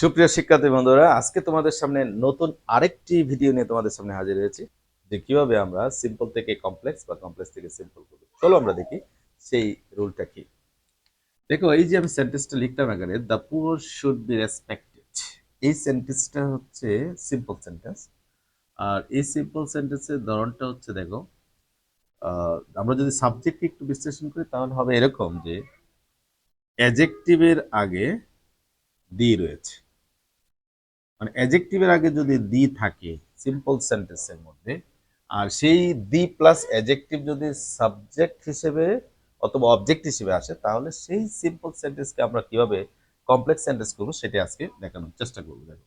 সুপ্রিয় শিক্ষার্থী বন্ধুরা, আজকে তোমাদের সামনে নতুন আরেকটি ভিডিও নিয়ে তোমাদের সামনে হাজির হয়েছি যে কিভাবে আমরা সিম্পল থেকে কমপ্লেক্স বা কমপ্লেক্স থেকে সিম্পল করব। চলো আমরা দেখি সেই রুলটা কি। দেখো, এই যে আমি সেন্টেন্সটা লিখলাম এখানে, the poor should be respected. এই সেন্টেন্সটা হচ্ছে সিম্পল সেন্টেন্স। আর এই সিম্পল সেন্টেন্সের ধরনটা হচ্ছে, দেখো, আমরা যদি সাবজেক্টকে একটু বিশ্লেষণ করি তাহলে হবে এরকম যে অ্যাজেক্টিভের আগে দি রয়েছে। মানে অ্যাডজেক্টিভের আগে যদি দি থাকে সিম্পল সেন্টেন্সের মধ্যে, আর সেই দি প্লাস অ্যাডজেক্টিভ যদি সাবজেক্ট হিসেবে অথবা অবজেক্ট হিসেবে আসে, তাহলে সেই সিম্পল সেন্টেন্সকে আমরা কিভাবে কমপ্লেক্স সেন্টেন্স করবো সেটা আজকে দেখানোর চেষ্টা করবো। দেখো,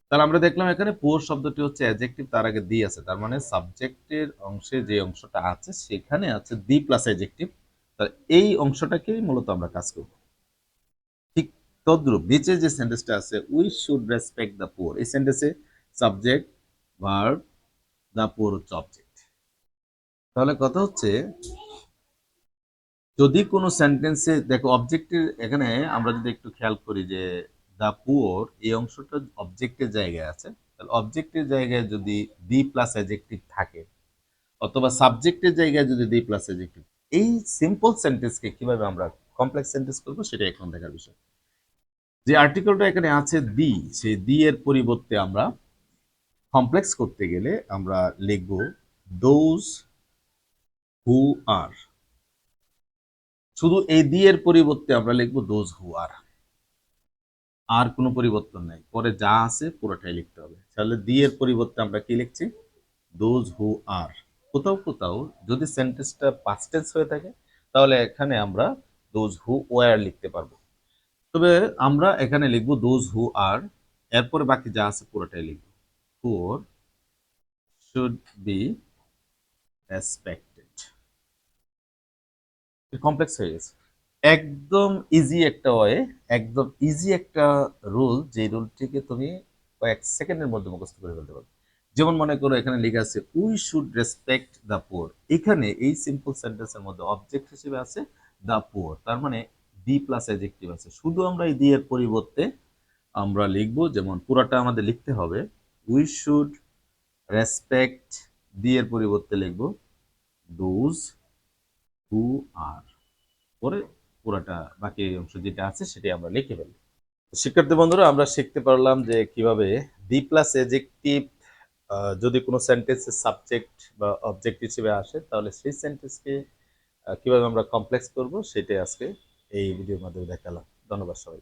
তাহলে আমরা দেখলাম এখানে পোর শব্দটি হচ্ছে অ্যাডজেক্টিভ, তার আগে দি আছে, তার মানে সাবজেক্টের অংশে যে অংশটা আছে সেখানে আছে দি প্লাস অ্যাডজেক্টিভ। তাহলে এই অংশটাকেই মূলত আমরা কাজ করবো। ঠিক তদ্রূপ নিচে যে সেন্টেন্সটা আছে, we should respect the poor, এই সেন্টেন্সে সাবজেক্ট, ভার্ব, দ্য পুয়ার হচ্ছে অবজেক্ট। তাহলে কথা হচ্ছে, যদি কোনো সেন্টেন্সে দেখো অবজেক্টের এখানে আমরা যদি একটু খেয়াল করি যে দ্য পুয়ার এই অংশটা অবজেক্টের জায়গায় আছে, তাহলে অবজেক্টের জায়গায় যদি দি প্লাস অ্যাডজেক্টিভ থাকে অথবা সাবজেক্টের জায়গায় যদি দি প্লাস অ্যাডজেক্টিভ, এই সিম্পল সেন্টেন্সকে কিভাবে আমরা কমপ্লেক্স সেন্টেন্স করবো সেটা এখন দেখার বিষয়। যে আর্টিকেলটা এখানে আছে দি, সেই দি এর পরিবর্তে আমরা কমপ্লেক্স করতে গেলে আমরা লিখব দোজ হু আর। শুধু এই দি এর পরিবর্তে আমরা লিখব দোজ হু আর, আর কোনো পরিবর্তন নাই, পরে যা আছে পুরোটাই লিখতে হবে। তাহলে দি এর পরিবর্তে আমরা কি লিখছি? দোজ হু আর। কোথাও কোথাও যদি সেন্টেন্সটা পাস্ট টেন্স হয়ে থাকে তাহলে এখানে আমরা দোজ হু ওয়ার লিখতে পারবো। তবে আমরা এখানে লিখব দোজ হু আর, এরপরে বাকি যা আছে পুরোটাই লিখব। Poor should be respected. Complex হয়ে গেছে। একদম ইজি একটা ওয়ে, একদম ইজি একটা রুল, যে রুলটিকে তুমি কয়েক সেকেন্ডের মধ্যে মুখস্থ করে ফেলতে পারবে। যেমন মনে করো এখানে লেখা আছে we should respect the poor. এখানে এই সিম্পল সেন্টেন্সের মধ্যে অবজেক্ট হিসেবে আছে দ্য পুয়ার, তার মানে দি প্লাস অ্যাডজেক্টিভ আছে। শুধু আমরা এই দি এর পরিবর্তে আমরা লিখবো, যেমন পুরাটা আমাদের লিখতে হবে উই শুড রেসপেক্ট, দি এর পরিবর্তে লিখবো দোজ হু আর, পরে পুরোটা বাকি অংশ যেটা আছে সেটাই আমরা লিখে ফেলি। শিক্ষার্থী বন্ধুরা, আমরা শিখতে পারলাম যে কিভাবে দি প্লাস এজেক্টিভ যদি কোনো সেন্টেন্সের সাবজেক্ট বা অবজেক্ট হিসেবে আসে তাহলে সেই সেন্টেন্সকে কিভাবে আমরা কমপ্লেক্স করব সেটাই আজকে এই ভিডিওর মাধ্যমে দেখালাম। ধন্যবাদ সবাই।